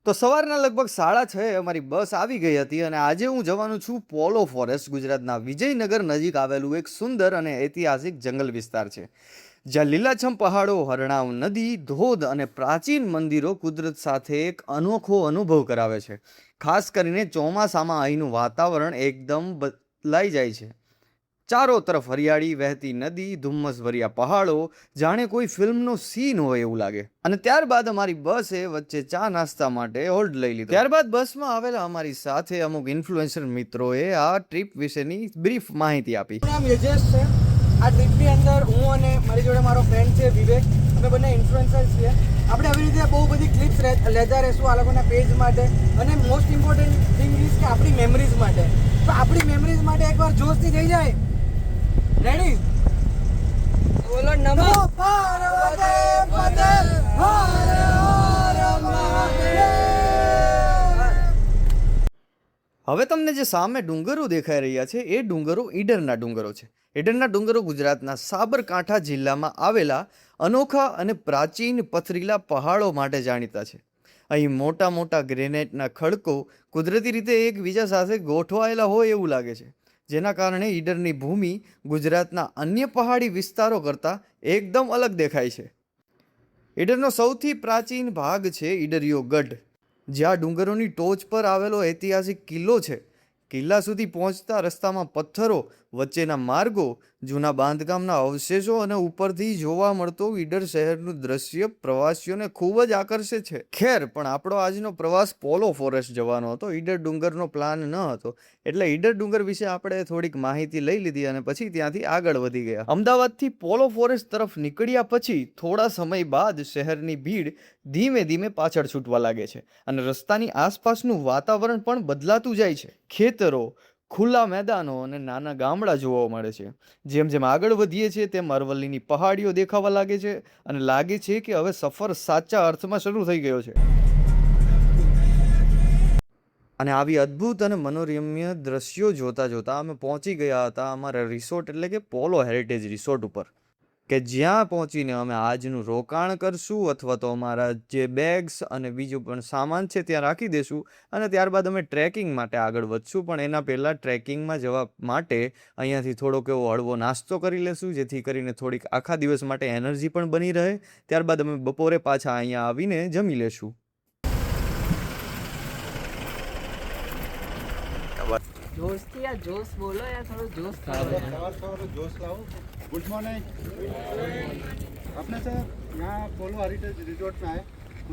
તો સવારના લગભગ 6:30 અમારી બસ આવી ગઈ હતી અને આજે હું જવાનું છું પોલો ફોરેસ્ટ, ગુજરાતના વિજયનગર નજીક આવેલું એક સુંદર અને ઐતિહાસિક જંગલ વિસ્તાર છે, જ્યાં લીલાછમ પહાડો, હરણાવ નદી, ધોધ અને પ્રાચીન મંદિરો કુદરત સાથે એક અનોખો અનુભવ કરાવે છે. ખાસ કરીને ચોમાસામાં અહીંનું વાતાવરણ એકદમ બદલાઈ જાય છે. ચારો તરફ હરિયાળી, વહેતી નદી, ધુમ્મસભર્યા પહાડો, જાણે કોઈ ફિલ્મનો સીન હોય એવું લાગે. અને ત્યારબાદ અમારી બસે વચ્ચે ચા નાસ્તા માટે હોલ્ડ લઈ લીધો. ત્યારબાદ બસમાં આવેલા અમારી સાથે અમુક ઇન્ફ્લુએન્સર મિત્રોએ આ ટ્રીપ વિશેની બ્રીફ માહિતી આપી. નામ યજેશ છે. આ ટ્રીપની અંદર હું અને મારી જોડે મારો ફ્રેન્ડ છે વિવેક, અમે બંને ઇન્ફ્લુએન્સર છીએ. આપણે આવી રીતે બહુ બધી ક્લિપ્સ લેતા રહીશું આ લોકોના પેજ માટે, અને મોસ્ટ ઇમ્પોર્ટન્ટ થિંગ ઇઝ કે આપણી મેમરીઝ માટે. તો આપણી મેમરીઝ માટે એકવાર જોશથી થઈ જાય. રેડી? બોલો નમો પાર્વતી પતે હર હર મહાદેવ. હવે તમને જે સામે ડુંગરો દેખાઈ રહ્યા છે એ ડુંગરો ઈડરના ડુંગરો છે. ઈડરના ડુંગરો ગુજરાતના સાબરકાંઠા જિલ્લામાં આવેલા અનોખા અને પ્રાચીન પથરીલા પહાડો માટે જાણીતા છે. અહીં મોટા મોટા ગ્રેનાઇટના ખડકો કુદરતી રીતે એકબીજા સાથે ગોઠવાયેલા હોય એવું લાગે છે, જેના કારણે ઈડરની ભૂમિ ગુજરાતના અન્ય પહાડી વિસ્તારો કરતાં એકદમ અલગ દેખાય છે. ઈડરનો સૌથી પ્રાચીન ભાગ છે ઈડરિયો ગઢ, જ્યાં ડુંગરોની ટોચ પર આવેલો ઐતિહાસિક કિલ્લો છે. કિલ્લા સુધી પહોંચતા રસ્તામાં પથ્થરો, વચ્ચેના માર્ગો, જૂના બાંધકામના અવશેષો અને ઉપરથી જોવા મળતો ઈડર શહેરનું દ્રશ્ય પ્રવાસીઓને ખૂબ જ આકર્ષે છે. ખેર, પણ આપણો આજનો પ્રવાસ પોલો ફોરેસ્ટ જવાનો હતો, ઈડર ડુંગરનો પ્લાન ન હતો. એટલે ઈડર ડુંગર વિશે આપણે થોડીક માહિતી લઈ લીધી અને પછી ત્યાંથી આગળ વધી ગયા. અમદાવાદથી પોલો ફોરેસ્ટ તરફ નીકળ્યા પછી થોડા સમય બાદ શહેરની ભીડ ધીમે ધીમે પાછળ છૂટવા લાગે છે અને રસ્તાની આસપાસનું વાતાવરણ પણ બદલાતું જાય છે. ખેતરો, ખુલ્લા મેદાનો અને નાના ગામડા જોવા મળે છે. જેમ જેમ આગળ વધીએ છીએ તેમ અરવલ્લીની પહાડીઓ દેખાવા લાગે છે અને લાગે છે કે હવે સફર સાચા અર્થમાં શરૂ થઈ ગયો છે. અને આવી અદ્ભુત અને મનોરમ્ય દ્રશ્યો જોતા જોતા અમે પહોંચી ગયા હતા અમારા રિસોર્ટ, એટલે કે પોલો હેરિટેજ રિસોર્ટ ઉપર, કે જ્યાં પહોંચીને અમે આજનું રોકાણ કરશું અથવા તો અમારા જે બેગ્સ અને બીજું પણ સામાન છે ત્યાં રાખી દઈશું અને ત્યારબાદ અમે ટ્રેકિંગ માટે આગળ વધશું. પણ એના પહેલાં ટ્રેકિંગમાં જવા માટે અહીંયાથી થોડોક એવો હળવો નાસ્તો કરી લેશું, જેથી કરીને થોડીક આખા દિવસ માટે એનર્જી પણ બની રહે. ત્યારબાદ અમે બપોરે પાછા અહીંયા આવીને જમી લેશું. જોશથી યાર, જોશ બોલો યાર, થોડો જોશ थोड़ा जोश लाओ. Good morning. अपने सर यहाँ पोलो हेरिटेज रिजॉर्ट में आए,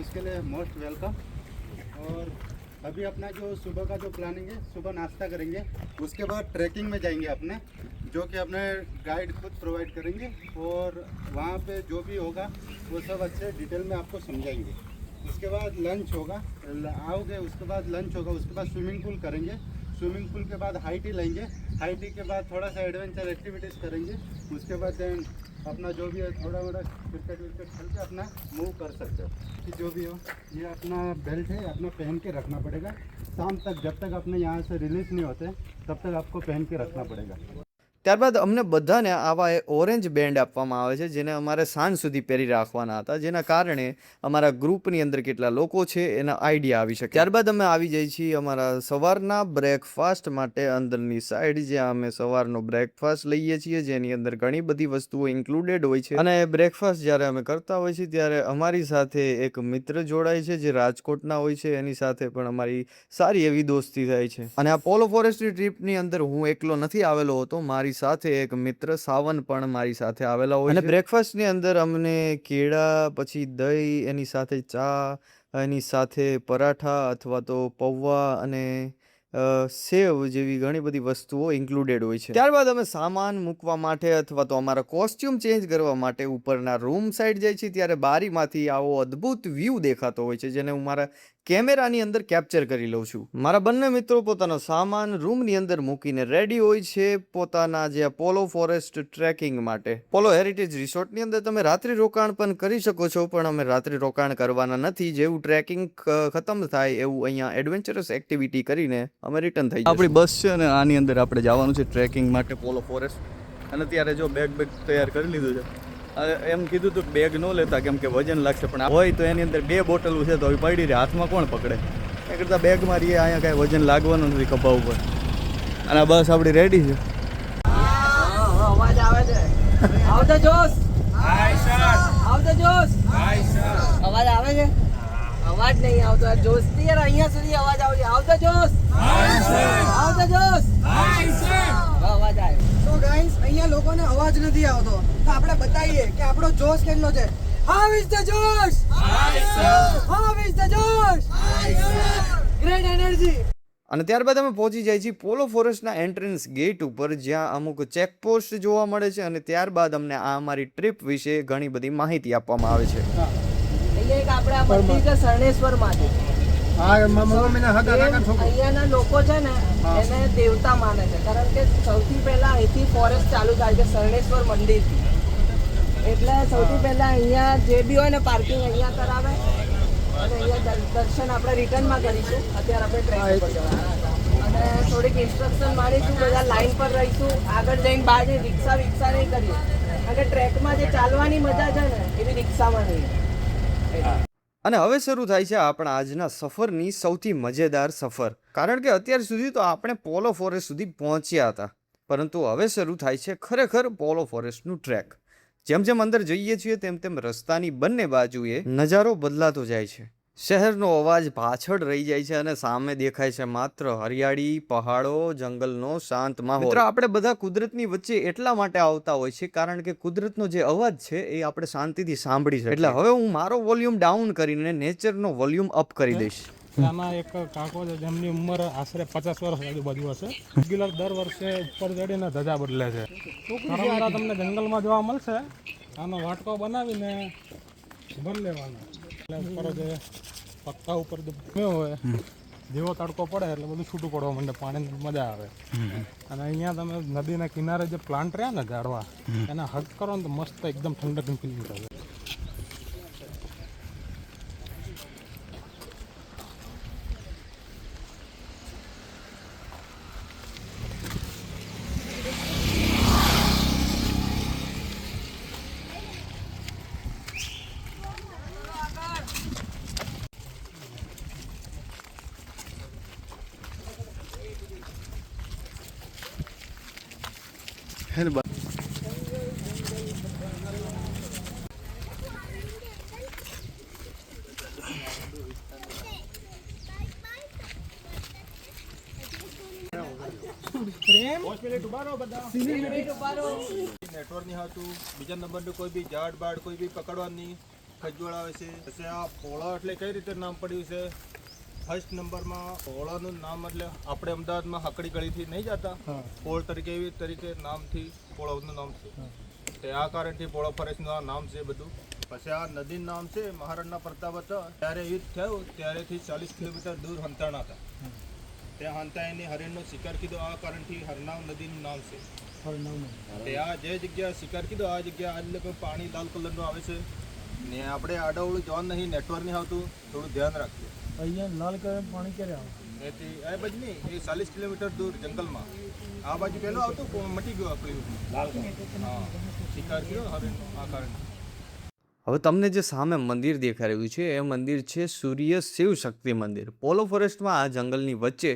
उसके लिए मोस्ट वेलकम. और अभी अपना जो सुबह का जो प्लानिंग है, सुबह नाश्ता करेंगे, उसके बाद ट्रैकिंग में जाएंगे अपने, जो कि अपने गाइड खुद प्रोवाइड करेंगे और वहाँ पे जो भी होगा वो सब अच्छे डिटेल में आपको समझाएंगे. उसके बाद लंच होगा, आओगे उसके बाद लंच होगा, उसके बाद स्विमिंग पूल करेंगे. स्विमिंग पूल के बाद हाई टी लेंगे, हाई टी के बाद थोड़ा सा एडवेंचर एक्टिविटीज़ करेंगे. उसके बाद देन अपना जो भी है थोड़ा मोड़ा क्रिकेट विकेट खेल के अपना मूव कर सकते हो. कि जो भी हो, ये अपना बेल्ट है अपना पहन के रखना पड़ेगा. शाम तक जब तक अपने यहाँ से रिलीज नहीं होते तब तक आपको पहन के रखना पड़ेगा. ત્યારબાદ અમને બધાને આવા ઓરેન્જ બેન્ડ આપવામાં આવે છે, જેને અમારે સાંજ સુધી પહેરી રાખવાના હતા, જેના કારણે અમારા ગ્રુપની અંદર કેટલા લોકો છે એના આઈડિયા આવી શકે. ત્યારબાદ અમે આવી જઈએ છીએ અમારા સવારના બ્રેકફાસ્ટ માટે અંદરની સાઈડ, જ્યાં અમે સવારનો બ્રેકફાસ્ટ લઈએ છીએ, જેની અંદર ઘણી બધી વસ્તુઓ ઇન્ક્લુડેડ હોય છે. અને બ્રેકફાસ્ટ જ્યારે અમે કરતા હોઈએ છીએ ત્યારે અમારી સાથે એક મિત્ર જોડાય છે જે રાજકોટના હોય છે, એની સાથે પણ અમારી સારી એવી દોસ્તી થાય છે. અને આ પોલો ફોરેસ્ટની ટ્રીપની અંદર હું એકલો નથી આવેલો હતો, મારી સાથે એક મિત્ર સાવન પણ મારી સાથે આવેલા હોય. અને બ્રેકફાસ્ટની અંદર અમને કેળા, પછી દહીં, એની સાથે ચા, એની સાથે પરાઠા અથવા તો પૌવા અને સેવ જેવી ઘણી બધી વસ્તુઓ ઇન્ક્લુડેડ હોય છે. ત્યારબાદ અમે સામાન મૂકવા માટે અથવા તો અમારા કોસ્ટ્યુમ ચેન્જ કરવા માટે ઉપરના રૂમ સાઈડ જાય છે, ત્યારે બારીમાંથી આવો અદ્ભુત વ્યૂ દેખાતો હોય છે, જેને હું મારા કેમેરાની અંદર કેપ્ચર કરી લઉં છું. મારા બંને મિત્રો પોતાનો સામાન રૂમની અંદર મૂકીને રેડી હોય છે પોતાના જે પોલો ફોરેસ્ટ ટ્રેકિંગ માટે. પોલો હેરિટેજ રિસોર્ટની અંદર તમે રાત્રિ રોકાણ પણ કરી શકો છો, પણ અમે રાત્રિ રોકાણ કરવાના નથી. જેવું ટ્રેકિંગ ખતમ થાય એવું અહીંયા એડવેન્ચરસ એક્ટિવિટી કરીને અમે રિટર્ન થઈ જઈશું. આપણી બસ છે અને આની અંદર આપણે જવાનું છે ટ્રેકિંગ માટે પોલો ફોરેસ્ટ. અને ત્યારે જો બેગ તૈયાર કરી લીધું છે એમ કીધું હતું કે બેગ ન લેતા કેમ કે વજન લાગશે, પણ હોય તો એની અંદર 2 બોટલો છે તો હવે પડી રહે, હાથમાં કોણ પકડે? એ કરતાં બેગમાં રહીએ, અહીંયા કાંઈ વજન લાગવાનું નથી ખભા ઉપર. અને બસ આપણી રેડી છે. અવાજ આવે છે. આવતો જોશ. આવતો જોશ. અવાજ આવે છે. અવાજ નહીં આવતો યાર, જોશથી યાર અહીંયા સુધી અવાજ આવે છે. આવતો જોશ. આવતો જોશ. અવાજ આવે. તો ગાઈસ અહીંયા લોકોને અવાજ નથી આવતો, તો આપણે બતાવીએ કે આપણો જોશ કેટલો છે. How is the Josh? How is the Josh? Great energy. અને ત્યારબાદ અમે પહોંચી જાય છીએ પોલો ફોરેસ્ટના એન્ટ્રન્સ ગેટ ઉપર, જ્યાં અમુક ચેકપોસ્ટ જોવા મળે છે. અને ત્યારબાદ અમને આ અમારી ટ્રીપ વિશે ઘણી બધી માહિતી આપવામાં આવે છે. અહીંયા એક આપણે આ મંદિર છે શરણેશ્વર મહાદેવ. અહીંયાના લોકો છે ને એને દેવતા માને છે, કારણ કે સૌથી પહેલા અહીંથી ફોરેસ્ટ ચાલુ થાય છે શરણેશ્વર મંદિરથી. એટલે સૌથી પહેલા અહીંયા જે બી હોય ને પાર્કિંગ અહીંયા કરાવે, અને અહીંયા દર્શન આપણે રિટર્નમાં કરીશું. અત્યારે આપણે ટ્રેક પર જવાના અને થોડીક ઇન્સ્ટ્રક્શન મારીશું, બધા લાઈન પર રહીશું. આગળ જઈને બહાર જઈને રિક્ષા નહીં કરીએ, કારણ કે ટ્રેકમાં જે ચાલવાની મજા છે ને એવી રિક્ષામાં નહીં. અને હવે શરૂ થાય છે આપણા આજના સફરની સૌથી મજેદાર સફર, કારણ કે અત્યાર સુધી તો આપણે પોલો ફોરેસ્ટ સુધી પહોંચ્યા હતા, પરંતુ હવે શરૂ થાય છે ખરેખર પોલો ફોરેસ્ટનું ટ્રેક. જેમ જેમ અંદર જઈએ છીએ તેમ તેમ રસ્તાની બંને બાજુએ નજારો બદલાતો જાય છે. શહેરનો અવાજ પાછળ રહી જાય છે અને સામે દેખાય છે માત્ર હરિયાળી, પહાડો, જંગલનો શાંત માહોલ. મિત્રો, આપણે બધા કુદરતની વચ્ચે એટલા માટે આવતા હોય છે કારણ કે કુદરતનો જે અવાજ છે એ આપણે શાંતિથી સાંભળી શકીએ. એટલે હવે હું મારો વોલ્યુમ ડાઉન કરીને નેચરનો વોલ્યુમ અપ કરી દઈશ. આમાં એક કાકો છે જેમની ઉંમર આશરે 50 વર્ષ આજુબાજુ હશે. રેગ્યુલર દર વર્ષે ઉપર ચડીને ધજા બદલે છે. વારંવાર તમને જંગલમાં જોવા મળશે. આનો વાટકો બનાવીને ભરી લેવાનો, એટલે ઉપર જે પત્તા ઉપર જે ભૂમ્યો હોય, જેવો તડકો પડે એટલે બધું છૂટું પડવા માંડે, પાણીની મજા આવે. અને અહીંયા તમે નદીના કિનારે જે પ્લાન્ટ રહ્યા ને ઝાડવા, એના હગ કરો ને તો મસ્ત એકદમ ઠંડકની ફિલિંગ થાય. નેટવર્ક નહીં આવતું. બીજા નંબરનું કોઈ બી ઝાડ બાડ કોઈ બી પકડવાની ખજવડ આવે છે. પછી આ પોળા એટલે કઈ રીતે નામ પડ્યું છે? ફર્સ્ટ નંબરમાં પોળાનું નામ એટલે આપણે અમદાવાદમાં હકડી ગળીથી નહીં જતા, પોળ તરીકે એવી તરીકે નામથી પોળાનું નામ છે. તે આ કારણથી પોળા ફોરેસ્ટનું આ નામ છે બધું. પછી આ નદીનું નામ છે મહારાણા પ્રતાપ હતા ત્યારે યુદ્ધ થયું ત્યારેથી 40 કિલોમીટર દૂર હંતાણા હતા. ત્યાં હંતાઈને હરિણનો શિકાર કીધો, આ કારણથી હરનાવ નદીનું નામ છે. તે આ જે જગ્યા શિકાર કીધો આ જગ્યા આજ લોકો પાણી લાલ કલરનું આવે છે ને આપણે આડાવડું જોવાનું નહીં, નેટવર્ક નહીં આવતું, થોડું ધ્યાન રાખજો. અહીંયા લાલ કલર પાણી ક્યારે આવે? એથી આ બાજુ નહીં, એ 40 કિલોમીટર દૂર જંગલમાં. આ બાજુ પહેલું આવતું મટી ગયું આપણું. હા, શિકાર કીધો હરિણનો આ કારણે. હવે તમને જે સામે મંદિર દેખાઈ રહ્યું છે એ મંદિર છે સૂર્ય શિવ શક્તિ મંદિર. પોલો ફોરેસ્ટમાં આ જંગલની વચ્ચે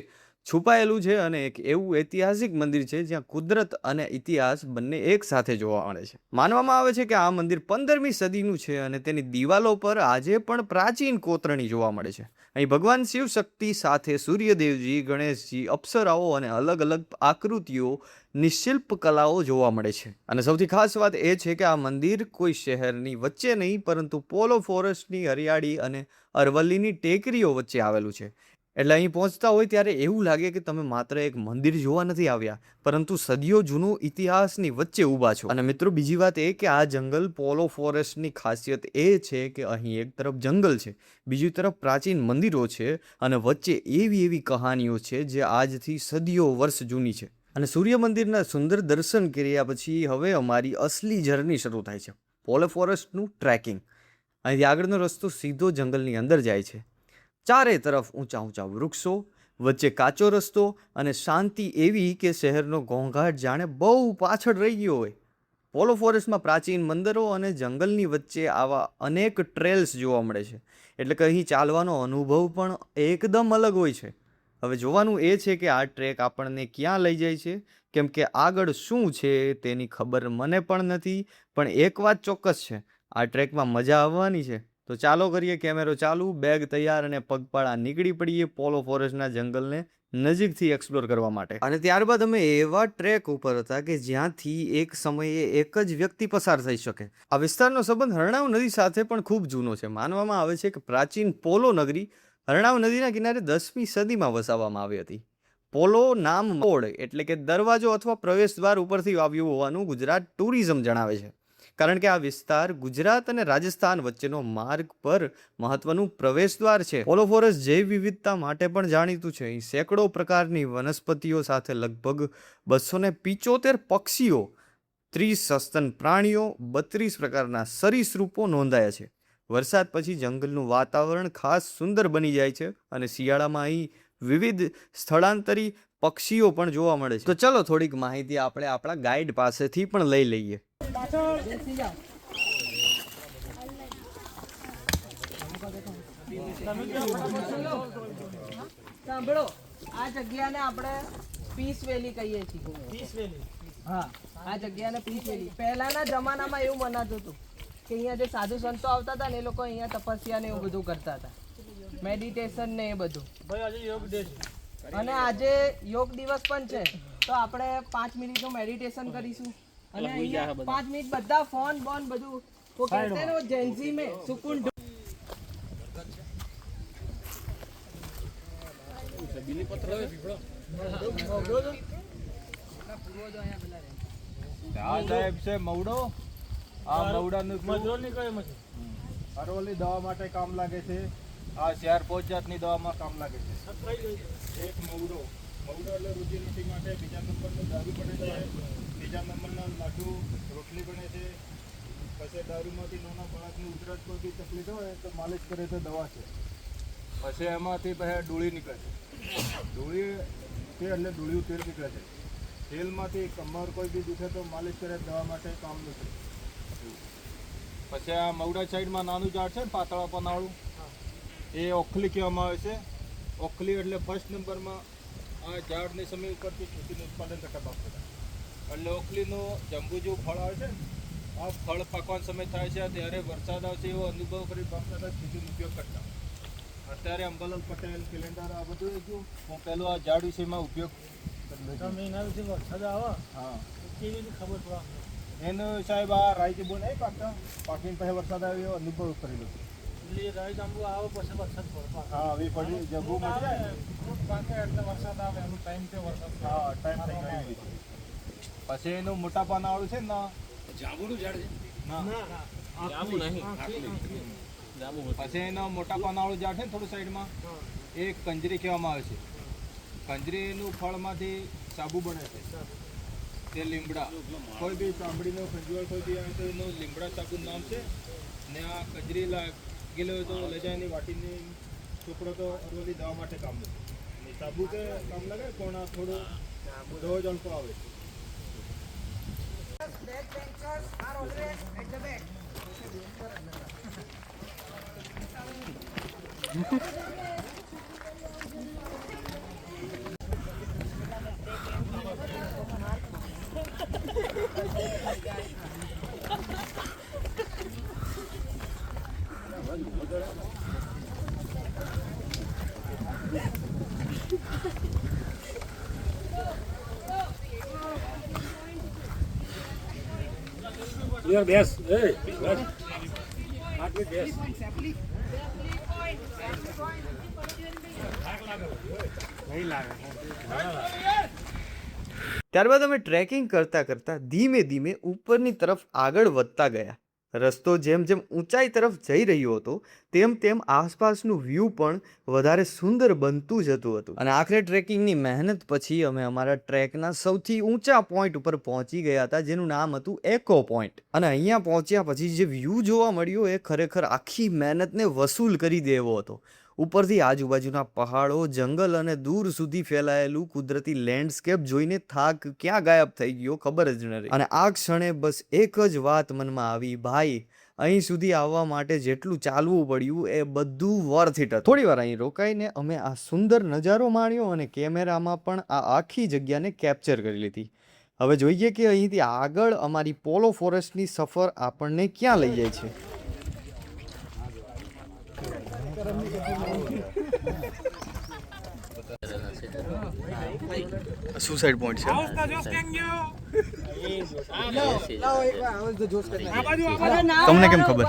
છુપાયેલું છે અને એક એવું ઐતિહાસિક મંદિર છે જ્યાં કુદરત અને ઇતિહાસ બંને એક સાથે જોવા મળે છે. માનવામાં આવે છે કે આ મંદિર 15મી સદીનું છે અને તેની દિવાલો પર આજે પણ પ્રાચીન કોતરણી જોવા મળે છે. અહીં ભગવાન શિવ શક્તિ સાથે સૂર્યદેવજી, ગણેશજી, અપ્સરાઓ અને અલગ અલગ આકૃતિઓ, નિશિલ્પ કલાઓ જોવા મળે છે. અને સૌથી ખાસ વાત એ છે કે આ મંદિર કોઈ શહેરની વચ્ચે નહીં પરંતુ પોલો ફોરેસ્ટની હરિયાળી અને અરવલ્લીની ટેકરીઓ વચ્ચે આવેલું છે. એટલે અહીં પહોંચતા હોય ત્યારે એવું લાગે કે તમે માત્ર એક મંદિર જોવા નથી આવ્યા પરંતુ સદીઓ જૂનો ઇતિહાસની વચ્ચે ઊભા છો. અને મિત્રો, બીજી વાત એ કે આ જંગલ પોલો ફોરેસ્ટની ખાસિયત એ છે કે અહીં એક તરફ જંગલ છે, બીજી તરફ પ્રાચીન મંદિરો છે અને વચ્ચે એવી કહાનીઓ છે જે આજથી સદીઓ વર્ષ જૂની છે. અને સૂર્ય મંદિરના સુંદર દર્શન કર્યા પછી હવે અમારી અસલી જર્ની શરૂ થાય છે, પોલો ફોરેસ્ટનું ટ્રેકિંગ. અહીંથી આગળનો રસ્તો સીધો જંગલની અંદર જાય છે. ચારે તરફ ઊંચા વૃક્ષો, વચ્ચે કાચો રસ્તો અને શાંતિ એવી કે શહેરનો ઘોંઘાટ જાણે બહુ પાછળ રહી ગયો હોય. પોલો ફોરેસ્ટમાં પ્રાચીન મંદિરો અને જંગલની વચ્ચે આવા અનેક ટ્રેલ્સ જોવા મળે છે, એટલે કે અહીં ચાલવાનો અનુભવ પણ એકદમ અલગ હોય છે. હવે જોવાનું એ છે કે આ ટ્રેક આપણને ક્યાં લઈ જાય છે, કેમ કે આગળ શું છે તેની ખબર મને પણ નથી, પણ એક વાત ચોક્કસ છે, આ ટ્રેકમાં મજા આવવાની છે. તો ચાલો કરીએ કેમેરો ચાલુ, બેગ તૈયાર અને પગપાળા નીકળી પડીએ પોલો ફોરેસ્ટના જંગલને નજીકથી એક્સપ્લોર કરવા માટે. અને ત્યારબાદ અમે એવા ટ્રેક ઉપર હતા કે જ્યાંથી એક સમયે એક જ વ્યક્તિ પસાર થઈ શકે. આ વિસ્તારનો સંબંધ હરણાવ નદી સાથે પણ ખૂબ જૂનો છે. માનવામાં આવે છે કે પ્રાચીન પોલો નગરી હરણાવ નદીના કિનારે 10મી સદીમાં વસાવવામાં આવી હતી. પોલો નામ મોડ એટલે કે દરવાજો અથવા પ્રવેશ દ્વાર ઉપરથી આવ્યું હોવાનું ગુજરાત ટુરિઝમ જણાવે છે, કારણ કે આ વિસ્તાર ગુજરાત અને રાજસ્થાન વચ્ચેનો માર્ગ પર મહત્વનું પ્રવેશ દ્વાર છે. પોલો ફોરેસ્ટ જૈવ વિવિધતા માટે પણ જાણીતું છે. અહીં સેંકડો પ્રકારની વનસ્પતિઓ સાથે લગભગ 275 પક્ષીઓ, 30 સસ્તન પ્રાણીઓ, 32 પ્રકારના સરીસૃપો નોંધાયા છે. વરસાદ પછી જંગલનું વાતાવરણ ખાસ સુંદર બની જાય છે અને શિયાળામાં અહીં વિવિધ સ્થળાંતરી પક્ષીઓ પણ જોવા મળે છે. તો ચલો થોડીક માહિતી આપણે આપણા ગાઈડ પાસેથી પણ લઈ લઈએ. સાંભળો, આ જગ્યાને આપણે પીસ વેલી કહીએ છીએ. પીસ વેલી? હા, આ જગ્યાને પીસ વેલી. પહેલાના જમાનામાં એવું મનાતું હતું કે અહીંયા જે સાધુ સંતો આવતા હતા ને એ લોકો અહીંયા તપસ્યા ને એવું બધું કરતા હતા, મેડિટેશન ને એ બધું. અને આજે યોગ દિવસ પણ છે, તો આપણે 5 મિનિટનું મેડિટેશન કરીશું. અને અહીંયા 5 મિનિટ બધા ફોન બોન બધું वो कहते हैं ना, वो जेंजी में सुकून. સાહેબ છે મવડો. આ મવડાનું અરવલ્લી દવા માટે કામ લાગે છે. આ 4-5 જાતની દવામાં કામ લાગે છે. એક મવડો એટલે રોજીરોટી માટે. બીજા નંબરનો દારૂ બને છે. ત્રીજા નંબરના લાડુ રોટલી બને છે. પછી દારૂમાંથી નાના બાળકની ઉધરસ કોઈ બી તકલીફ હોય તો માલિશ કરે તો દવા છે. પછી એમાંથી પછી ડોળી નીકળે છે. ડોળી તે એટલે ડોળિયું તેલ નીકળે છે. તેલમાંથી કમર કોઈ બી દુખે તો માલિશ કરે દવા માટે કામનું છે. પછી આ મવડા સાઈડમાં નાનું ઝાડ છે ને પાતળા પનાળું, એ ઓખલી કહેવામાં આવે છે. ઓખલી એટલે ફર્સ્ટ નંબરમાં આ ઝાડની સમય ઉપરથી ખેતીનું ઉત્પાદન કરતા બાપ હતા. એટલે ઓખલીનું જંબુ જેવું ફળ આવે છે ને, આ ફળ પાકવાનો સમય થાય છે ત્યારે વરસાદ આવશે એવો અનુભવ કરી બાપ દાદા ખેતીનો ઉપયોગ કરતા. અત્યારે અંબાલાલ પટેલ કેલેન્ડર આ બધું જો હું પહેલો આ ઝાડ વિશેમાં ઉપયોગ હા એનો સાહેબ આ રાઈ જાંબુ નહીં પાકતા, પાકીને પછી વરસાદ આવે એવો અનુભવ કરેલો છે. રાઈ જાંબુ આવે પછી વરસાદ પડે. હા હવે પડી જાંબુ મળી જાય પાકે એટલે વરસાદ આવે એનું ટાઈમ છે વરસાદ. હા ટાઈમ થઈ ગયો. પછી એનું મોટા પાનાવાળું છે ને જાંબુનું ઝાડ છે? ના જાંબુ નહીં. પછી એનો મોટા પાનાવાળું ઝાડ છે ને થોડું સાઈડમાં, એ કંજરી કહેવામાં આવે છે. કંજરીનું ફળમાંથી સાબુ બને છે. તે લીમડા કોઈ બી ચામડીનો ખંજવાળ કોઈ બી આવે તો એનું લીમડા સાબુનું નામ છે. ને આ કંજરી લાગેલો હોય તો લઈ જાય એની વાટીની ટુકડો તો અરવલ્લી દવા માટે કામ લાગે. અને સાબુ કે કામ લાગે પણ આ થોડો ડોઝ અલ્પો આવે. Backbenchers are always at the back. Your best. Hey, best. Hardly best. નહીં લાગે. ત્યારબાદ અમે ટ્રેકિંગ કરતાં કરતાં ધીમે ધીમે ઉપરની તરફ આગળ વધતા ગયા. રસ્તો જેમ જેમ ઊંચાઈ તરફ જઈ રહ્યો હતો તેમ તેમ આસપાસનું વ્યૂ પણ વધારે સુંદર બનતું જતું હતું. અને આખરે ટ્રેકિંગની મહેનત પછી અમે અમારા ટ્રેકના સૌથી ઊંચા પોઈન્ટ ઉપર પહોંચી ગયા હતા, જેનું નામ હતું એકો પોઈન્ટ. અને અહીંયા પહોંચ્યા પછી જે વ્યૂ જોવા મળ્યો એ ખરેખર આખી મહેનતને વસૂલ કરી દેવો હતો. ઉપરથી આજુબાજુના પહાડો, જંગલ અને દૂર સુધી ફેલાયેલું કુદરતી લેન્ડસ્કેપ જોઈને થાક ક્યાં ગાયબ થઈ ગયો ખબર જ ન રહી. અને આ ક્ષણે બસ એક જ વાત મનમાં આવી, ભાઈ અહીં સુધી આવવા માટે જેટલું ચાલવું પડ્યું એ બધું વર્થ ઇટ હતું. થોડી વાર અહીં રોકાઈને અમે આ સુંદર નજારો માણ્યો અને કેમેરામાં પણ આ આખી જગ્યાને કેપ્ચર કરી લીધી. હવે જોઈએ કે અહીંથી આગળ અમારી પોલો ફોરેસ્ટની સફર આપણને ક્યાં લઈ જાય છે. સુસાઇડ પોઈન્ટ છે. લાવો એક વાર આવાજ તો જોશ કરી તમને કેમ ખબર?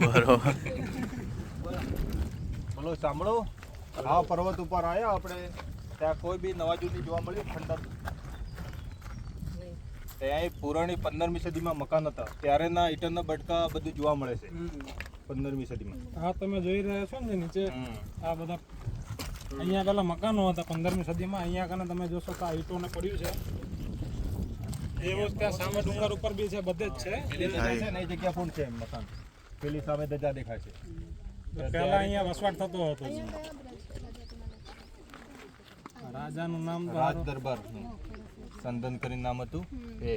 બરોબર. બોલો સાંભળો, આ પર્વત ઉપર આવ્યા આપણે, ત્યાં કોઈ બી નવા જૂની જોવા મળ્યું ખંડર. ત્યાં પુરાણી 15મી સદીમાં મકાન હતા, ત્યારેના ઈટરના બટકા બધું જોવા મળે છે 15મી સદીમાં. આ તમે જોઈ રહ્યા છો ને નીચે આ બધા અહીંયા પેલા મકાનો હતા 15મી સદીમાં. અહીંયા કને તમે જોશો તો આ ઈંટોને પડ્યું છે. એવું જ ત્યાં સામે ડુંગર ઉપર બી છે, બધે જ છે. એ જગ્યા પણ છે મકાન, પેલી સામે ધજા દેખાય છે. પહેલા અહીંયા વસવાટ થતો હતો. રાજાનું નામ તો રાજ દરબાર સંદન કરીને નામ હતું એ.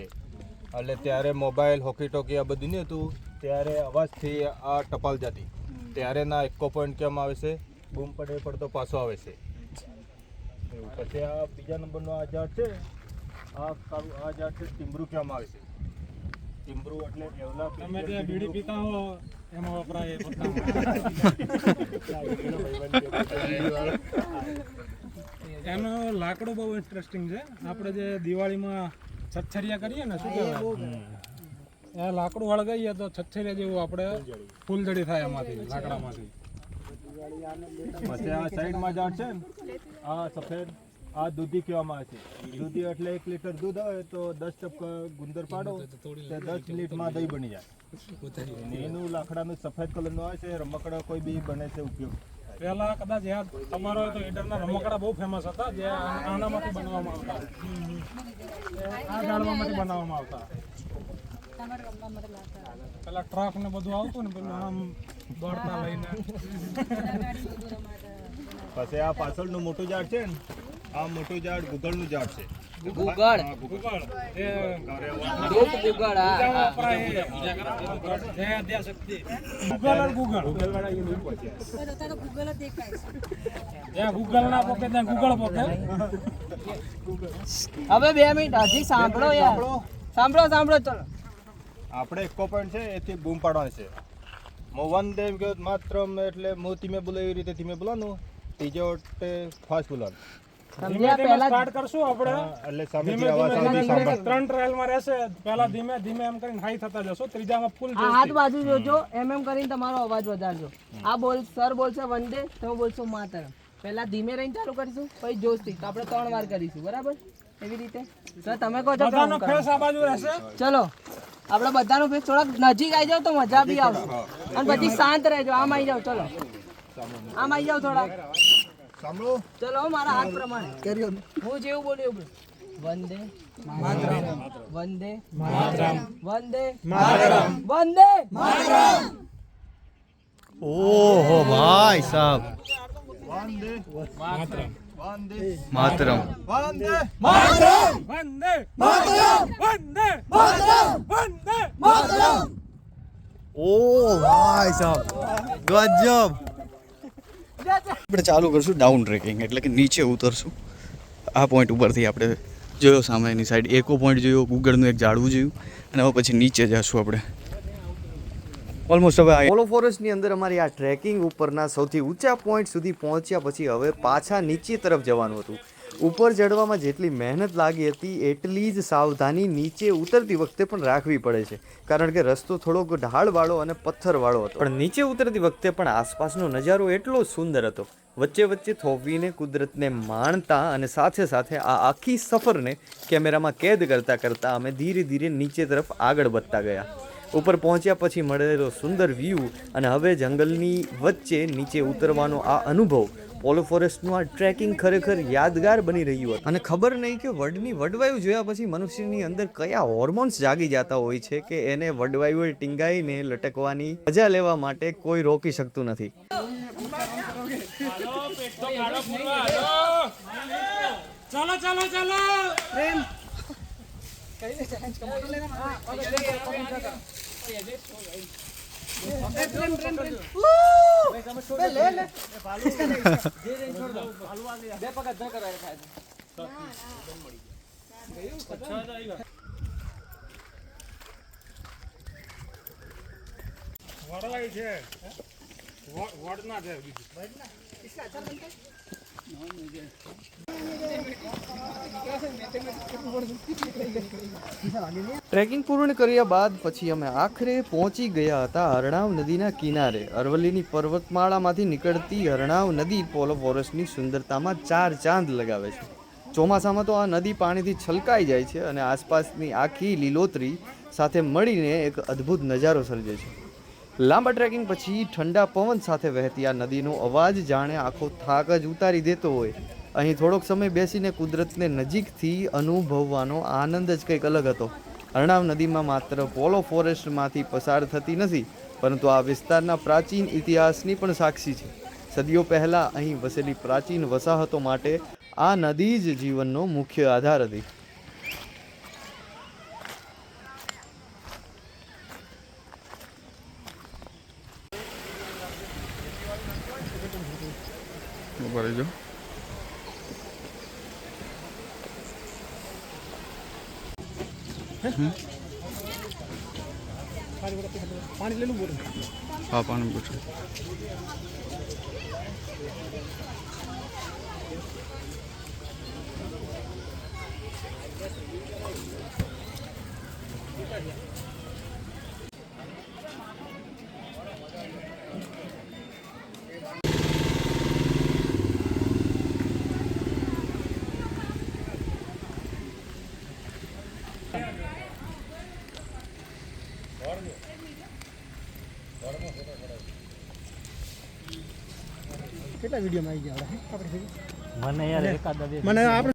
એટલે ત્યારે મોબાઈલ હોકી ટોકી આ બધું નહીં હતું, ત્યારે અવાજથી આ ટપાલ જતી. ત્યારે ના એકો પોઈન્ટ કેમ આવે છે, બૂમ પડે પડતો પાછો આવે છે. એવું. પછી આ બીજા નંબરનો આ ઝાડ છે, આ ઝાડ છે ટીમરું કહેવામાં આવે છે. ટીમરું એટલે એવલા તમે જે બીડી પીતા હો એમાં વપરાય એ એનું લાકડું બહુ ઇન્ટરેસ્ટિંગ છે. આપણે જે દિવાળીમાં છછરિયા કરીએ ને, શું કહેવાય, એ લાકડું વળગાઈએ તો છછરિયા જેવું આપણે ફૂલઝડી થાય એમાંથી, લાકડામાંથી. પછી આ સાઈડમાં ઝાડ છે ને, આ સફેદ, આ દૂધી કહેવામાં આવે છે. દૂધી એટલે 1 લીટર દૂધ આવે તો 10 ટપકા ગુંદર પાડો તો 10 મિનિટમાં દહીં બની જાય. અને એનું લાકડાનું સફેદ કલરનું આવે છે, રમકડા કોઈ બી બને છે ઉપયોગ. પહેલા કદાચ યાદ તમારો હોય તો ઈડરના રમકડા બહુ ફેમસ હતા, જે આનામાંથી બનાવવામાં આવતા, આ ઝાડવામાંથી બનાવવામાં આવતા. પેલા ટ્રક ને બધું આવતું ને, પેલું આમ દોડતા લઈને. પછી આ પાછળનું મોટું ઝાડ છે ને, આ મોટું ઝાડ ગુગળનું ઝાડ છે. ગુગળ ગુગળ એ ધૂપ ગુગળ પૂજામાં વપરાય એ. જય આદ્યાશક્તિ. ગુગળ અને ગુગળ. જ્યાં ગુગળ ના પોકે ત્યાં ગુગળ પોકે. હવે 2 મિનિટ હજી સાંભળો યાર, સાંભળો ચલો. આપણે એકો પોઈન્ટ છે એથી બૂમ પાડવાની છે. વંદે માતરમ એટલે હું ધીમે બોલે એવી રીતે ધીમે બોલવાનું, ત્રીજો વખતે ફાસ્ટ બોલવાનું. સમજ્યા? પહેલા સ્ટાર્ટ કરશું આપણે. એટલે સામેથી અવાજ આવતી સાંભળ. 3 ટ્રાયલમાં રહેશે. પહેલા ધીમે ધીમે એમ કરીને હાઈ થતા જશો, ત્રીજામાં ફૂલ આ હાથ બાજુ જોજો, એમ કરીને તમારો અવાજ વધારજો. આ સર બોલશે વંદે, તમે બોલશો માતરમ. પહેલા ધીમે રહીને ચાલુ કરીશું, પછી જોશથી તો આપણે 3 વાર કરીશું, બરાબર? એવી રીતે સર તમે કહો છો કે બધાનો હું કરું? ફેસ આ બાજુ રહેશે. ચલો આપણે બધાનો ફેસ થોડાક નજીક આવી જાવ તો મજા બી આવશે. અને પછી શાંત રહેજો. આમ આવી જાવ, ચલો આમ આવી જાવ થોડા. સાંભળો. ચલો મારા હાથ પ્રમાણે હું જેવું બોલ્યું એવું બોલો. વંદે માતરમ, વંદે માતરમ, વંદે માતરમ, વંદે માતરમ. ઓહો ભાઈ સાહેબ, વંદે માતરમ. વંદે માતરમ. વંદે વંદે માતરમ, વંદે માતરમ, વંદે માતરમ. ઓ ભાઈ સાહેબ, ગજબ. આપણે ચાલુ કરશું ડાઉન ટ્રેકિંગ, એટલે કે નીચે ઉતરશું. આ પોઈન્ટ ઉપરથી આપણે જોયો સામેની સાઈડ એકો પોઈન્ટ જોયો, ગુગળનું એક ઝાડવું જોયું, અને હવે પછી નીચે જશું આપણે. ઓલમોસ્ટ હવે પોલો ફોરેસ્ટની અંદર અમારી આ ટ્રેકિંગ ઉપરના સૌથી ઊંચા પોઈન્ટ સુધી પહોંચ્યા પછી હવે પાછા નીચે તરફ જવાનું હતું. ઉપર ચડવામાં જેટલી મહેનત લાગી હતી એટલી જ સાવધાની નીચે ઉતરતી વખતે પણ રાખવી પડે છે, કારણ કે રસ્તો થોડોક ઢાળવાળો અને પથ્થરવાળો હતો. પણ નીચે ઉતરતી વખતે પણ આસપાસનો નજારો એટલો સુંદર હતો. વચ્ચે વચ્ચે થોભીને કુદરતને માણતા અને સાથે સાથે આ આખી સફરને કેમેરામાં કેદ કરતાં કરતાં અમે ધીરે ધીરે નીચે તરફ આગળ વધતા ગયા. ઉપર પહોંચ્યા પછી મળેલો સુંદર વ્યૂ અને હવે જંગલની વચ્ચે નીચે ઉતરવાનો આ અનુભવ પોલો ફોરેસ્ટનું આ ટ્રેકિંગ ખરેખર યાદગાર બની રહ્યું હતું. અને ખબર નહીં કે વડવાયુ જોયા પછી મનુષ્યની અંદર કયા હોર્મોન્સ જાગી જતા હોય છે કે એને વડવાયુએ ટીંગાઈને લટકવાની મજા લેવા માટે કોઈ રોકી શકતું નથી. ચાલો ચાલો ચાલો પ્રેમ કઈ દે ચેલેન્જ કમ લેના હા ले ले इसका नहीं दे दे छोड़ दो बे पकड़ दे कर खाए अच्छा जाएगा વડવાઈ છે વડના છે वड़ना इसका अच्छा बनता है ટ્રેકિંગ પૂર્ણ કર્યા બાદ પછી અમે આખરે પહોંચી ગયા હતા હરણાવ નદીના કિનારે. અરવલ્લીની પર્વતમાળામાંથી નીકળતી હરણાવ નદી પોલો ફોરેસ્ટની સુંદરતામાં 4 ચાંદ લગાવે છે. ચોમાસામાં તો આ નદી પાણીથી છલકાઈ જાય છે અને આસપાસની આખી લીલોતરી સાથે મળીને એક અદ્ભુત નજારો સર્જે છે. લાંબા ટ્રેકિંગ પછી ઠંડા પવન સાથે વહેતી આ નદીનો અવાજ જાણે આખો થાક જ ઉતારી દેતો હોય. અહીં થોડોક સમય બેસીને કુદરતને નજીકથી અનુભવવાનો આનંદ જ કંઈક અલગ હતો. હરણાવ નદીમાં માત્ર પોલો ફોરેસ્ટમાંથી પસાર થતી નથી, પરંતુ આ વિસ્તારના પ્રાચીન ઇતિહાસની પણ સાક્ષી છે. સદીઓ પહેલાં અહીં વસેલી પ્રાચીન વસાહતો માટે આ નદી જ જીવનનો મુખ્ય આધાર હતી. पानी ले लूं बोल હા, પાણી પૂછો. કેટલા વિડિયોમાં આવી ગયા આપણે મને યાર એકાદ મને આપણે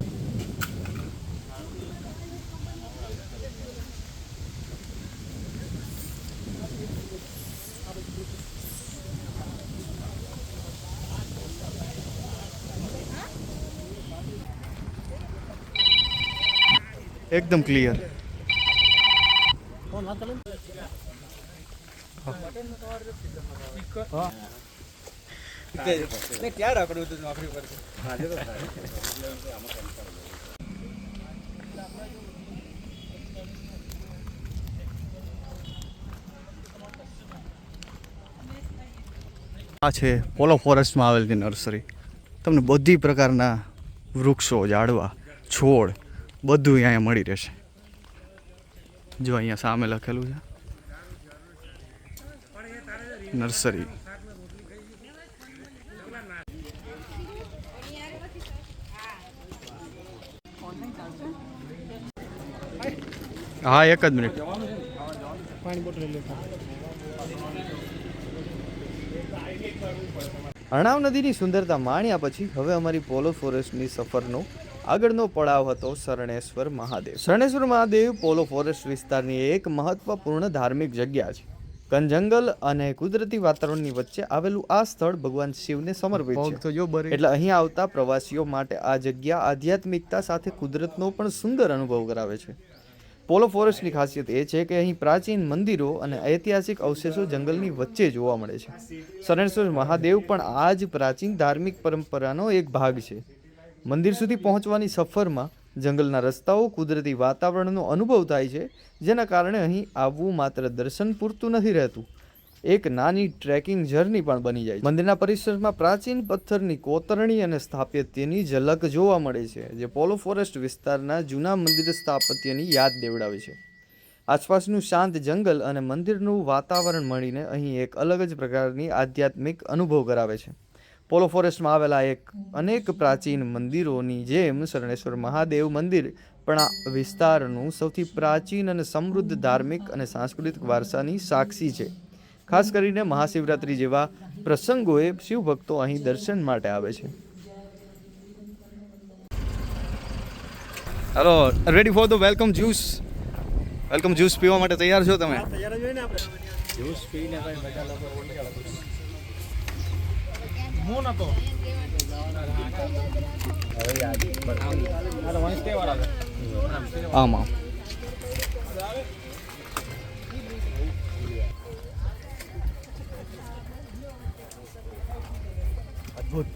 એકદમ ક્લિયર. ને ક્યાં રાખડું હતું નોકરી પર આ છે પોલો ફોરેસ્ટમાં આવેલી નર્સરી. તમને બધી પ્રકારના વૃક્ષો, ઝાડવા, છોડ બધું અહીંયા મળી રહેશે. જો અહીંયા સામે લખેલું છે નર્સરી. હા, એક જ મિનિટ. પાણી બોટલ લેતા હરણાવ નદીની સુંદરતા માણ્યા પછી હવે અમારી પોલો ફોરેસ્ટની સફરનો આગળનો પડાવ હતો શરણેશ્વર મહાદેવ. શરણેશ્વર મહાદેવ પોલો ફોરેસ્ટ વિસ્તારની એક મહત્વપૂર્ણ ધાર્મિક જગ્યા છે. ઘન જંગલ અને કુદરતી વાતાવરણની વચ્ચે આવેલું આ સ્થળ ભગવાન શિવને સમર્પિત છે. એટલે અહીં આવતા પ્રવાસીઓ માટે આ જગ્યા આધ્યાત્મિકતા સાથે કુદરતનો પણ સુંદર અનુભવ કરાવે છે. પોલો ફોરેસ્ટની ખાસિયત એ છે કે અહીં પ્રાચીન મંદિરો અને ઐતિહાસિક અવશેષો જંગલની વચ્ચે જોવા મળે છે. શરણેશ્વર મહાદેવ પણ આ જ પ્રાચીન ધાર્મિક પરંપરાનો એક ભાગ છે. મંદિર સુધી પહોંચવાની સફરમાં જંગલના રસ્તાઓ, કુદરતી વાતાવરણનો અનુભવ થાય છે, જેના કારણે અહીં આવવું માત્ર દર્શન પૂરતું નથી રહેતું, એક નાની ટ્રેકિંગ જર્ની પણ બની જાય છે. મંદિરના પરિસરમાં પ્રાચીન પથ્થરની કોતરણી અને સ્થાપત્યની ઝલક જોવા મળે છે, જે પોલો ફોરેસ્ટ વિસ્તારના જૂના મંદિર સ્થાપત્યની યાદ દેવડાવે છે. આસપાસનું શાંત જંગલ અને મંદિરનું વાતાવરણ મળીને અહીં એક અલગ જ પ્રકારની આધ્યાત્મિક અનુભવ કરાવે છે. પોલો ફોરેસ્ટમાં આવેલા અનેક પ્રાચીન મંદિરોની જેમ શરણેશ્વર મહાદેવ મંદિર પણ આ વિસ્તારનું સૌથી પ્રાચીન અને સમૃદ્ધ ધાર્મિક અને સાંસ્કૃતિક વારસાની સાક્ષી છે. ખાસ કરીને મહાશિવરાત્રિ જેવા પ્રસંગોએ શિવ ભક્તો અહીં દર્શન માટે આવે છે. Hello, ready for the welcome juice. Welcome juice પીવા માટે તૈયાર છો તમે? હું નતો આમાં અદ્ભુત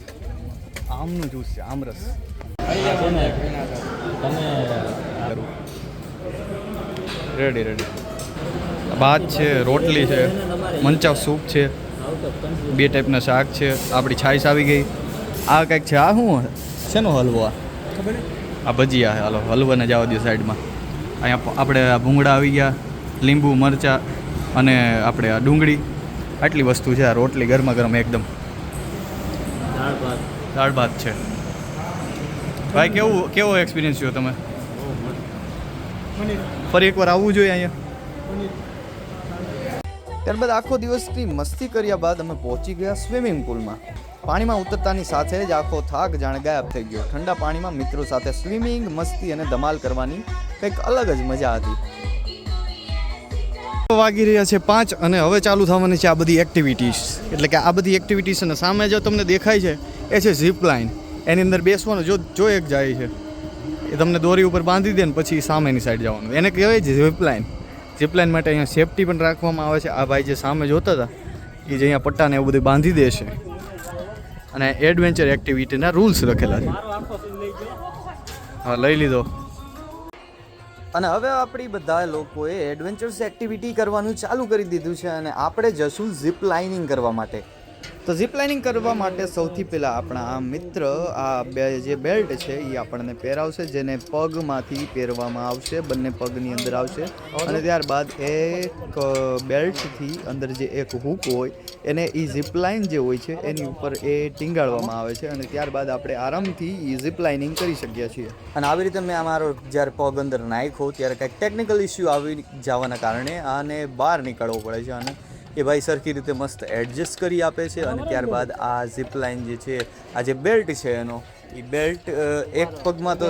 આમનું જ્યુસ છે, આમરસ. Ready ready. ભાત છે, રોટલી છે, મંચાવ સૂપ છે, 2 ટાઈપના શાક છે, આપણી છાશ આવી ગઈ. આ કંઈક છે, આ શું શેનો હલવો? આ ભજીયા છે. હાલો હલવાને જવા દો સાઈડમાં. અહીંયા આપણે આ ભૂંગળા આવી ગયા, લીંબુ મરચાં અને આપણે આ ડુંગળી, આટલી વસ્તુ છે. આ રોટલી ગરમા ગરમ એકદમ. દાળ ભાત છે. ભાઈ કેવો એક્સપિરિયન્સ થયો તમે? ફરી એકવાર આવવું જોઈએ અહીંયા. ત્યારબાદ આખો દિવસની મસ્તી કર્યા બાદ અમે પહોંચી ગયા સ્વિમિંગ પુલમાં. પાણીમાં ઉતરતાની સાથે જ આખો થાક જાણે ગાયબ થઈ ગયો. ઠંડા પાણીમાં મિત્રો સાથે સ્વિમિંગ, મસ્તી અને ધમાલ કરવાની કંઈક અલગ જ મજા હતી. વાગી રહ્યા છે 5 અને હવે ચાલુ થવાની છે આ બધી એક્ટિવિટીઝ. એટલે કે આ બધી એક્ટિવિટીઝ અને સામે જો તમને દેખાય છે એ છે ઝીપ લાઇન. એની અંદર બેસવાનું. જો એક જાય છે એ તમને દોરી ઉપર બાંધી દે ને પછી સામેની સાઈડ જવાનું. એને કહેવાય છે ઝીપ લાઇન. ઝીપ લાઇન માટે અહીંયા સેફટી પણ રાખવામાં આવે છે. આ ભાઈ જે સામે જોતા હતા એ જે અહીંયા પટ્ટાને એવું બધું બાંધી દે છે. અને એડવેન્ચર એક્ટિવિટીના રૂલ્સ લખેલા છે. હા, લઈ લીધો. અને હવે આપણી બધા લોકોએ એડવેન્ચર્સ એક્ટિવિટી કરવાનું ચાલુ કરી દીધું છે અને આપણે જશું ઝીપ લાઇનિંગ કરવા માટે. તો ઝીપ લાઇનિંગ કરવા માટે સૌથી પહેલાં આપણા આ મિત્ર જે બેલ્ટ છે એ આપણને પહેરાવશે, જેને પગમાંથી પહેરવામાં આવશે, બંને પગની અંદર આવશે. અને ત્યારબાદ એક બેલ્ટથી અંદર જે એક હૂક હોય એને એ ઝીપ લાઇન જે હોય છે એની ઉપર એ ટીંગાળવામાં આવે છે. અને ત્યારબાદ આપણે આરામથી એ ઝીપ લાઇનિંગ કરી શકીએ છીએ. અને આવી રીતે મેં અમારો જ્યારે પગ અંદર નાખ્યો ત્યારે કંઈક ટેકનિકલ ઇસ્યુ આવી જવાના કારણે આને બહાર નીકળવો પડે છે. અને એ ભાઈ સરખી રીતે મસ્ત એડજસ્ટ કરી આપે છે. અને ત્યારબાદ આ ઝીપ લાઇન જે છે, આ જે બેલ્ટ છે એનો, એ બેલ્ટ એક પગમાં તો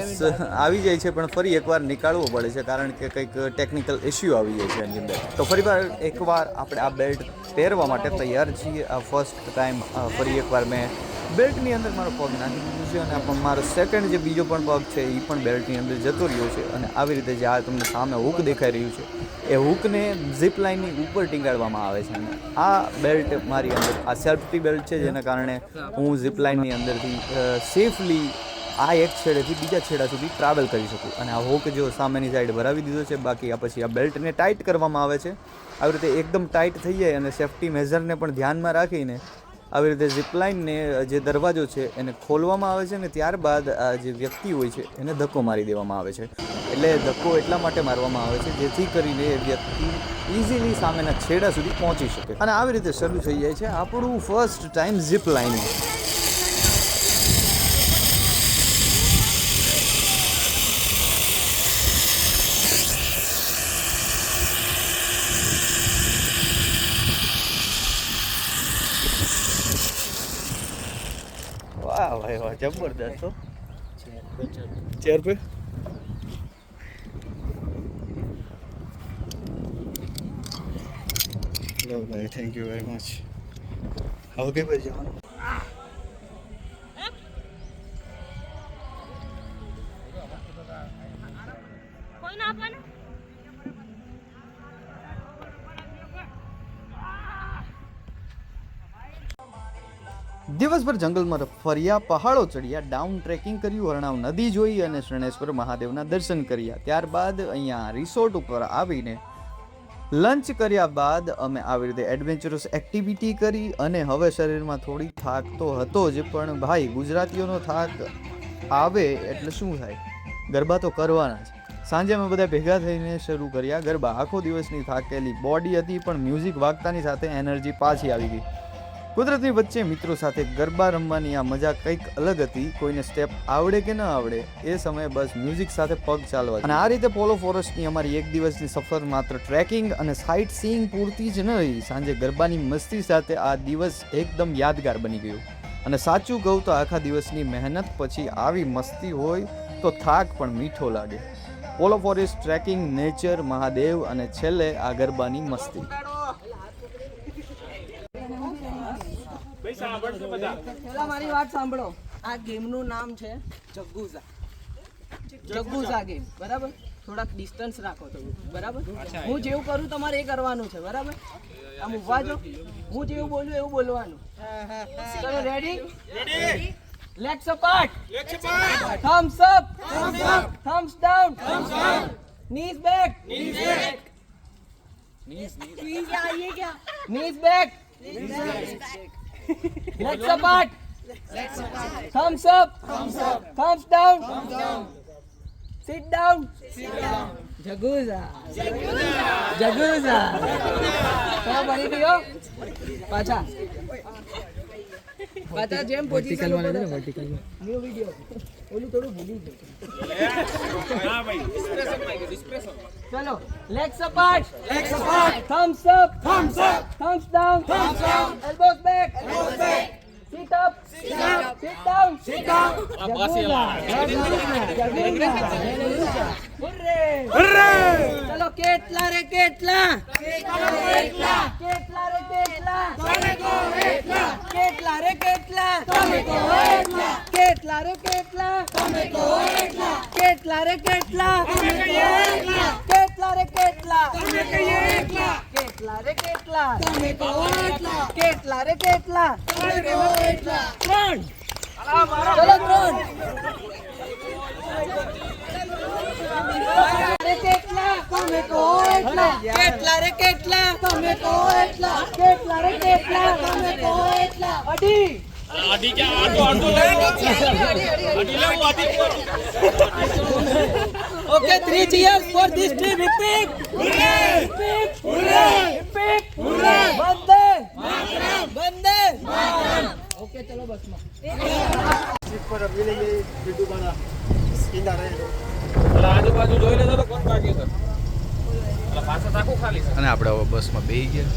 આવી જાય છે પણ ફરી એકવાર નીકાળવો પડે છે કારણ કે કંઈક ટેકનિકલ ઇસ્યુ આવી જાય છે એની અંદર. તો ફરી એકવાર આપણે આ બેલ્ટ પહેરવા માટે તૈયાર છીએ. આ ફર્સ્ટ ટાઈમ ફરી એકવાર મેં બેલ્ટની અંદર મારો પગ નાખી દીધું છે અને પણ મારો સેકન્ડ જે બીજો પણ પગ છે એ પણ બેલ્ટની અંદર જતો રહ્યો છે. અને આવી રીતે જે આ તમને સામે હૂક દેખાઈ રહ્યું છે એ હૂકને ઝીપ લાઇનની ઉપર ટીંગાડવામાં આવે છે. અને આ બેલ્ટ મારી અંદર આ સેફ્ટી બેલ્ટ છે જેના કારણે હું ઝીપ લાઇનની અંદરથી સેફલી આ એક છેડેથી બીજા છેડા સુધી ટ્રાવેલ કરી શકું. અને આ હૂક જો સામેની સાઈડ ભરાવી દીધો છે. બાકી આ પછી આ બેલ્ટને ટાઈટ કરવામાં આવે છે. આવી રીતે એકદમ ટાઈટ થઈ જાય અને સેફ્ટી મેઝરને પણ ધ્યાનમાં રાખીને આવી રીતે ઝીપલાઇનને જે દરવાજો છે એને ખોલવામાં આવે છે. અને ત્યારબાદ આ જે વ્યક્તિ હોય છે એને ધક્કો મારી દેવામાં આવે છે. એટલે ધક્કો એટલા માટે મારવામાં આવે છે જેથી કરીને એ વ્યક્તિ ઇઝીલી સામેના છેડા સુધી પહોંચી શકે. અને આવી રીતે શરૂ થઈ જાય છે આપણું ફર્સ્ટ ટાઈમ ઝીપ લાઇનિંગ. વાહ ભાઈ વાહ, જબરદસ્ત. ચેર पे लो भाई, थैंक यू वेरी मच. હવે કઈ બાજુ જવાનું? દિવસભર જંગલમાં ફર્યા, પહાડો ચડ્યા, ડાઉન ટ્રેકિંગ કર્યું, હરણાવ નદી જોઈ અને શરણેશ્વર મહાદેવના દર્શન કર્યા. ત્યારબાદ અહીંયા રિસોર્ટ ઉપર આવીને લંચ કર્યા બાદ અમે આવી રીતે એડવેન્ચરસ એક્ટિવિટી કરી. અને હવે શરીરમાં થોડી થાક તો હતો જ, પણ ભાઈ ગુજરાતીઓનો થાક આવે એટલે શું થાય, ગરબા તો કરવાના છે. સાંજે અમે બધા ભેગા થઈને શરૂ કર્યા ગરબા. આખો દિવસની થાકેલી બોડી હતી પણ મ્યુઝિક વાગતાની સાથે એનર્જી પાછી આવી ગઈ. કુદરતની વચ્ચે મિત્રો સાથે ગરબા રમવાની આ મજા કંઈક અલગ હતી. કોઈને સ્ટેપ આવડે કે ન આવડે, એ સમયે બસ મ્યુઝિક સાથે પગ ચાલવા. અને આ રીતે પોલો ફોરેસ્ટની અમારી એક દિવસની સફર માત્ર ટ્રેકિંગ અને સાઇટ સીઈંગ પૂરતી જ ન રહી. સાંજે ગરબાની મસ્તી સાથે આ દિવસ એકદમ યાદગાર બની ગયો. અને સાચું કહું તો આખા દિવસની મહેનત પછી આવી મસ્તી હોય તો થાક પણ મીઠો લાગે. પોલો ફોરેસ્ટ, ટ્રેકિંગ, નેચર, મહાદેવ અને છેલ્લે આ ગરબાની મસ્તી. પહેલા મારી વાત સાંભળો. આ ગેમનું નામ છે જગ્ગુઝા. જગ્ગુઝા ગેમ, બરાબર? થોડાક ડિસ્ટન્સ રાખો થોડું, બરાબર? હું જેવું કરું તમારે એ કરવાનું છે, બરાબર? આમ ઊભા છો, હું જેવું બોલું એવું બોલવાનું. ચલો, ready? Legs apart, Thums up, Thums down, knees back, knees back, legs apart, thumbs up, thumbs down, sit down, Jaguza, Jaguza. ચલો બની ગયો. પાછા જેમ પોઝિશન વર્ટિકલ ન્યુ વિડિયો ઓલું થોડું ભૂલી ગયો. ચલો, legs apart, thumbs up, thumbs down, elbows back, sit up, sit down, Jaguza. Hurray! ચલો, કેટલા રે કેટલા, કેટલા રે કેટલા, કેટલા રે કેટલા, કેટલા રે કેટલા, કેટલા રે કેટલા, કેટલા રે કેટલા, કેટલા રે કેટલા, કેટલા રે કેટલા, ત્રણ. ચલો, ત્રણ. કેટલા તમે કહો એટલા, કેટલા રે કેટલા તમે કહો એટલા, કેટલા રે કેટલા તમે કહો એટલા. અઢી. Okay, 3 cheers for this team. Repeat. Hooray! Repeat. Hooray! Repeat. Hooray! Vande Mataram. Vande Mataram. Okay, चलो बस में. सीट पर अब मिलेंगे बिट्टू बाला सीधा रहेगा. આજુબાજુ જોઈ લેજો તો કોણ બાકી છે. પાછા તાકો ખાલી છે. અને આપણે હવે બસમાં બેસી ગયા.